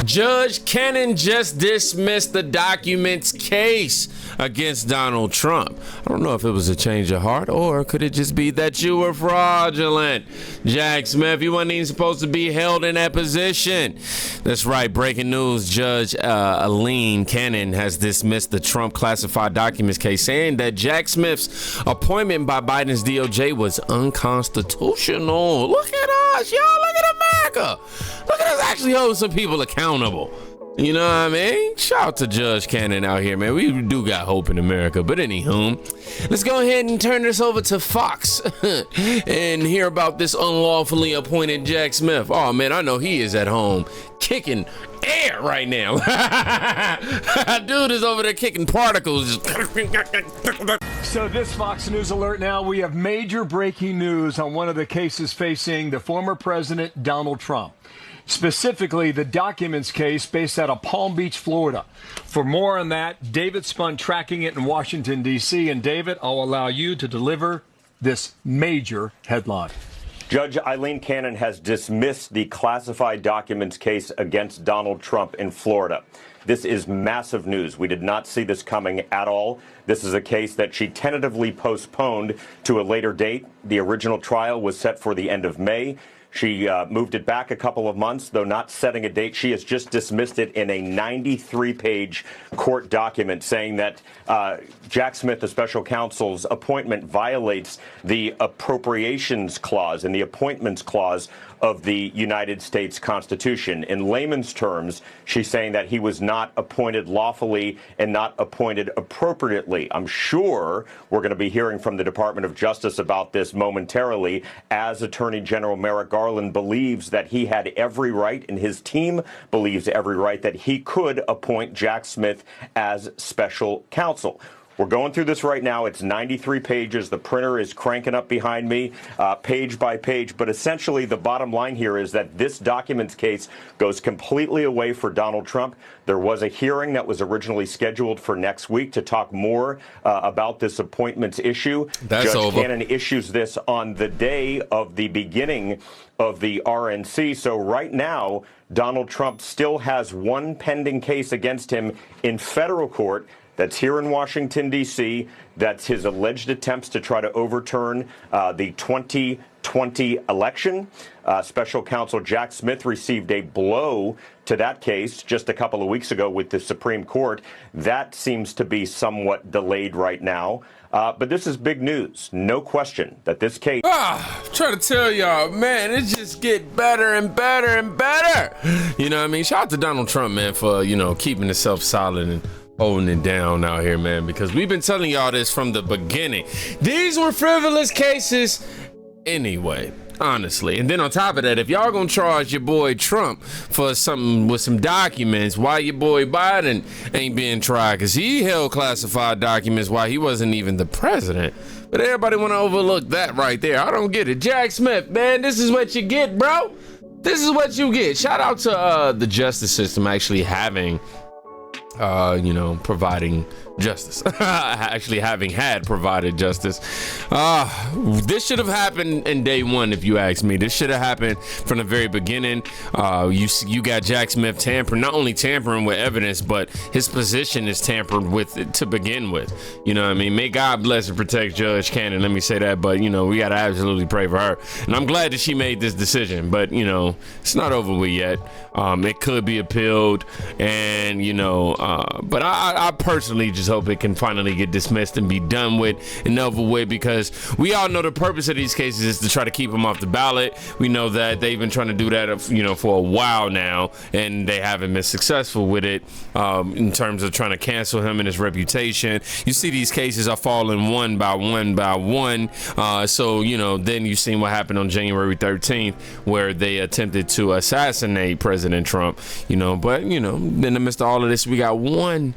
Judge Cannon just dismissed the documents case against Donald Trump. I don't know if it was a change of heart, or could it just be that you were fraudulent? Jack Smith, you weren't even supposed to be held in that position. That's right. Breaking news. Judge Aileen Cannon has dismissed the Trump classified documents case, saying that Jack Smith's appointment by Biden's DOJ was unconstitutional. Look at us, y'all. Look at America. Look at us actually holding some people accountable. You know what I mean? Shout out to Judge Cannon out here, man. We do got hope in America. But anywho, let's go ahead and turn this over to Fox and hear about this unlawfully appointed Jack Smith. Oh, man, I know he is at home kicking air right now. Dude is over there kicking particles. So this Fox News alert now, we have major breaking news on one of the cases facing the former president, Donald Trump. Specifically, the documents case based out of Palm Beach, Florida. For more on that, David Spun tracking it in Washington, D.C. And David, I'll allow you to deliver this major headline. Judge Aileen Cannon has dismissed the classified documents case against Donald Trump in Florida. This is massive news. We did not see this coming at all. This is a case that she tentatively postponed to a later date. The original trial was set for the end of May. She moved it back a couple of months, though not setting a date. She has just dismissed it in a 93-page court document saying that Jack Smith, the special counsel's appointment, violates the appropriations clause and the appointments clause of the United States Constitution. In layman's terms, she's saying that he was not appointed lawfully and not appointed appropriately. I'm sure we're going to be hearing from the Department of Justice about this momentarily, as Attorney General Merrick Garland believes that he had every right, and his team believes every right, that he could appoint Jack Smith as special counsel. We're going through this right now. It's 93 pages. The printer is cranking up behind me, page by page. But essentially, the bottom line here is that this documents case goes completely away for Donald Trump. There was a hearing that was originally scheduled for next week to talk more about this appointments issue. That's Judge over. Cannon issues this on the day of the beginning of the RNC. So right now, Donald Trump still has one pending case against him in federal court. That's here in Washington, D.C. That's his alleged attempts to try to overturn the 2020 election. Special counsel Jack Smith received a blow to that case just a couple of weeks ago with the Supreme Court. That seems to be somewhat delayed right now. But this is big news. No question that this case... Try to tell y'all, man, it just get better and better and better. You know what I mean? Shout out to Donald Trump, man, for, keeping himself solid and holding it down out here, man, because we've been telling y'all this from the beginning. These were frivolous cases anyway, honestly. And then on top of that, if y'all gonna charge your boy Trump for something with some documents, why your boy Biden ain't being tried? Because he held classified documents while he wasn't even the president. But everybody want to overlook that right there. I don't get it. Jack Smith, man, this is what you get, bro. This is what you get. Shout out to the justice system actually having providing justice. Actually having had provided justice. This should have happened in day one, if you ask me. This should have happened from the very beginning. You got Jack Smith not only tampering with evidence, but his position is tampered with to begin with. You know what I mean? May God bless and protect Judge Cannon. Let me say that. But, we got to absolutely pray for her. And I'm glad that she made this decision. But, it's not over with yet. It could be appealed. And, but I personally just hope it can finally get dismissed and be done with and over with, because we all know the purpose of these cases is to try to keep him off the ballot. We know that they've been trying to do that, for a while now, and they haven't been successful with it in terms of trying to cancel him and his reputation. You see these cases are falling one by one by one. So, then you seen what happened on January 13th, where they attempted to assassinate President Trump, but, in the midst of all of this, we got one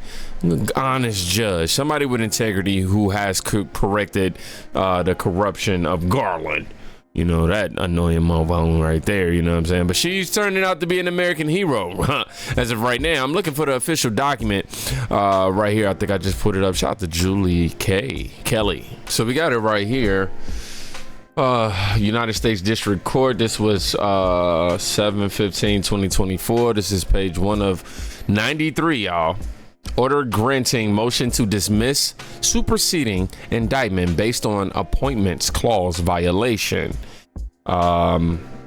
honest judge, somebody with integrity who has corrected the corruption of Garland. That annoying motherfucker right there, you know what I'm saying? But she's turning out to be an American hero as of right now. I'm looking for the official document right here. I think I just put it up. Shout out to Julie Kelly. So we got it right here. United States District Court. This was 7/15/2024. This is page 1 of 93, y'all. Order granting motion to dismiss superseding indictment based on appointments clause violation.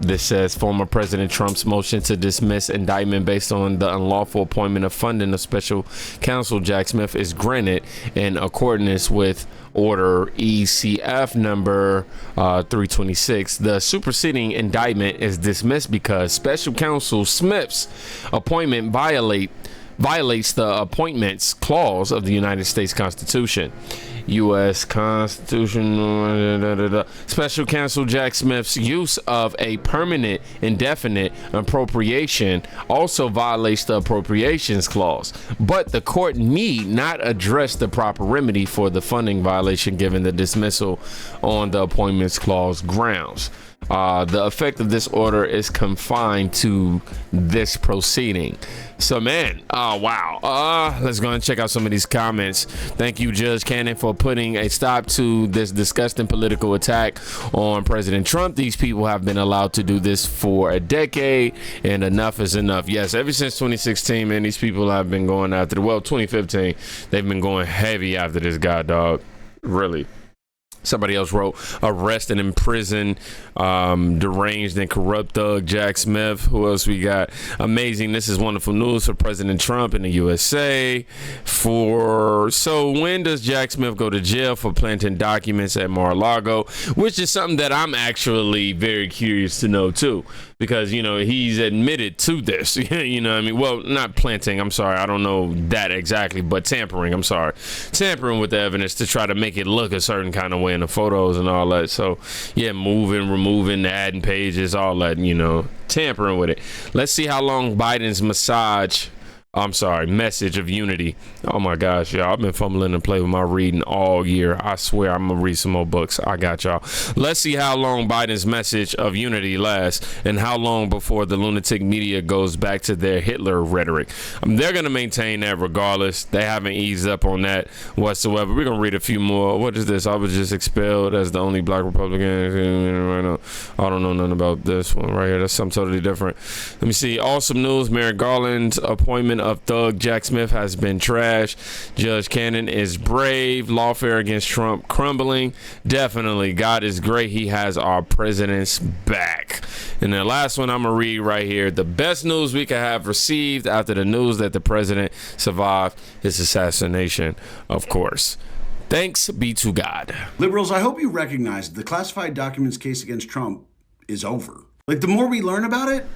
This says former President Trump's motion to dismiss indictment based on the unlawful appointment of funding of special counsel Jack Smith is granted in accordance with order ECF number 326. The superseding indictment is dismissed because special counsel Smith's appointment violates the appointments clause of the United States Constitution. U.S. Constitution. Special counsel Jack Smith's use of a permanent indefinite appropriation also violates the appropriations clause, but the court need not address the proper remedy for the funding violation given the dismissal on the appointments clause grounds. The effect of this order is confined to this proceeding. So, man, wow. Let's go and check out some of these comments. Thank you, Judge Cannon, for putting a stop to this disgusting political attack on President Trump. These people have been allowed to do this for a decade, and enough is enough. Yes, ever since 2016, man, these people have been going after 2015, they've been going heavy after this guy, dog. Really. Somebody else wrote, arrest and imprison deranged and corrupt thug Jack Smith. Who else we got? Amazing. This is wonderful news for President Trump in the USA. So when does Jack Smith go to jail for planting documents at Mar-a-Lago? Which is something that I'm actually very curious to know too. Because, he's admitted to this. You know what I mean? Well, not planting. I'm sorry. I don't know that exactly. But tampering. I'm sorry. Tampering with the evidence to try to make it look a certain kind of way in the photos and all that. So, yeah, moving, removing, adding pages, all that, tampering with it. Let's see how long Biden's message of unity. Oh my gosh, y'all. I've been fumbling and play with my reading all year. I swear I'm gonna read some more books. I got y'all. Let's see how long Biden's message of unity lasts and how long before the lunatic media goes back to their Hitler rhetoric. They're gonna maintain that regardless. They haven't eased up on that whatsoever. We're gonna read a few more. What is this? I was just expelled as the only black Republican right now. I don't know nothing about this one right here. That's something totally different. Let me see. Awesome news. Merrick Garland's appointment of thug Jack Smith has been trashed. Judge Cannon is brave. Lawfare against Trump crumbling. Definitely. God is great. He has our president's back. And the last one I'm going to read right here. The best news we could have received after the news that the president survived his assassination, of course. Thanks be to God. Liberals, I hope you recognize the classified documents case against Trump is over. The more we learn about it,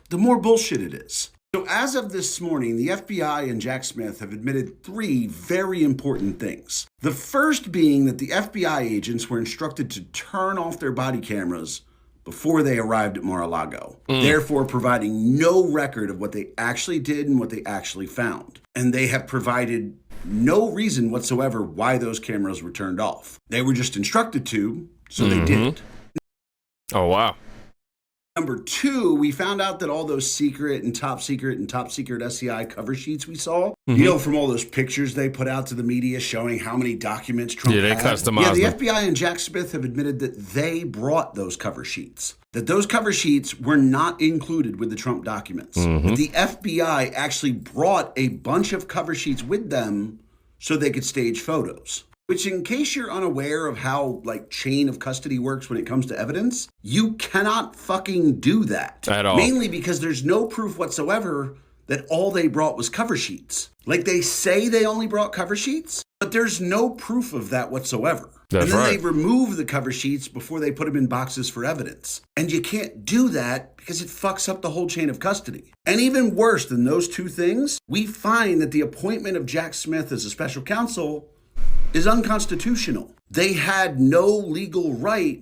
the more bullshit it is. So as of this morning, the FBI and Jack Smith have admitted 3 very important things. The first being that the FBI agents were instructed to turn off their body cameras before they arrived at Mar-a-Lago, therefore providing no record of what they actually did and what they actually found. And they have provided no reason whatsoever why those cameras were turned off. They were just instructed to, so they did. Oh, wow. Number 2, we found out that all those secret and top secret SCI cover sheets we saw, from all those pictures they put out to the media showing how many documents Trump had. Yeah, they customized them. The FBI and Jack Smith have admitted that they brought those cover sheets, that those cover sheets were not included with the Trump documents. That the FBI actually brought a bunch of cover sheets with them so they could stage photos. Which, in case you're unaware of how, chain of custody works when it comes to evidence, you cannot fucking do that. At all. Mainly because there's no proof whatsoever that all they brought was cover sheets. They say they only brought cover sheets, but there's no proof of that whatsoever. That's and then right. they remove the cover sheets before they put them in boxes for evidence. And you can't do that because it fucks up the whole chain of custody. And even worse than those 2 things, we find that the appointment of Jack Smith as a special counsel is unconstitutional. They had no legal right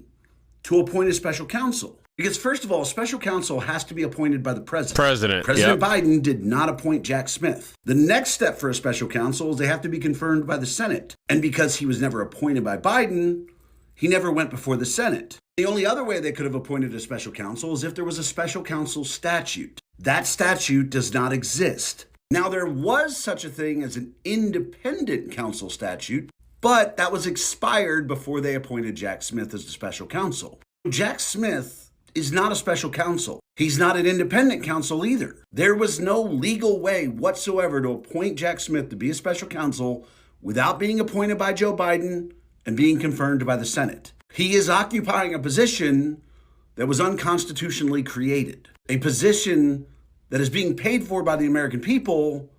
to appoint a special counsel. Because first of all, a special counsel has to be appointed by the president. President Biden did not appoint Jack Smith. The next step for a special counsel is they have to be confirmed by the Senate. And because he was never appointed by Biden, he never went before the Senate. The only other way they could have appointed a special counsel is if there was a special counsel statute. That statute does not exist. Now, there was such a thing as an independent counsel statute But that was expired before they appointed Jack Smith as the special counsel. Jack Smith is not a special counsel. He's not an independent counsel either. There was no legal way whatsoever to appoint Jack Smith to be a special counsel without being appointed by Joe Biden and being confirmed by the Senate. He is occupying a position that was unconstitutionally created, a position that is being paid for by the American people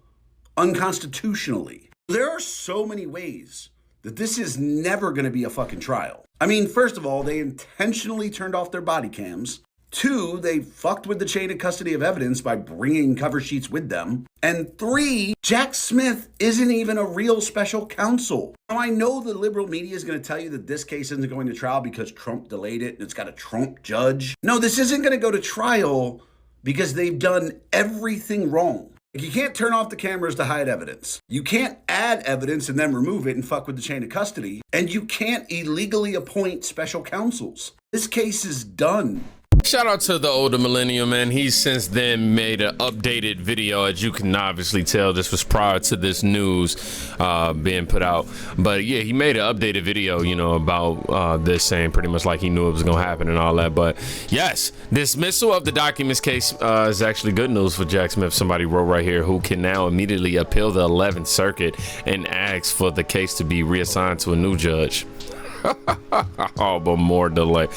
unconstitutionally. There are so many ways that this is never going to be a fucking trial. I mean, first of all, they intentionally turned off their body cams. 2, they fucked with the chain of custody of evidence by bringing cover sheets with them. And 3, Jack Smith isn't even a real special counsel. Now, I know the liberal media is going to tell you that this case isn't going to trial because Trump delayed it and it's got a Trump judge. No, this isn't going to go to trial because they've done everything wrong. You can't turn off the cameras to hide evidence. You can't add evidence and then remove it and fuck with the chain of custody. And you can't illegally appoint special counsels. This case is done. Shout out to the older millennial, man. He's since then made an updated video. As you can obviously tell, this was prior to this news being put out. But yeah, he made an updated video, you know, about this, saying pretty much like he knew it was going to happen and all that. But yes, dismissal of the documents case is actually good news for Jack Smith. Somebody wrote right here, who can now immediately appeal the 11th Circuit and ask for the case to be reassigned to a new judge. Oh, but more delay.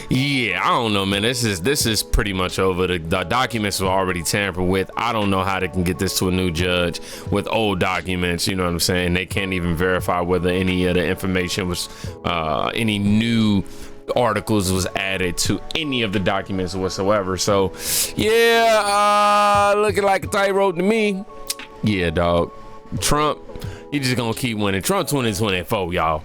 Yeah, I don't know, man. This is pretty much over. The documents were already tampered with. I don't know how they can get this to a new judge with old documents. You know what I'm saying? They can't even verify whether any of the information was any new articles was added to any of the documents whatsoever. So yeah, looking like a tightrope to me. Yeah, dog. Trump, he just gonna keep winning. Trump 2024, y'all.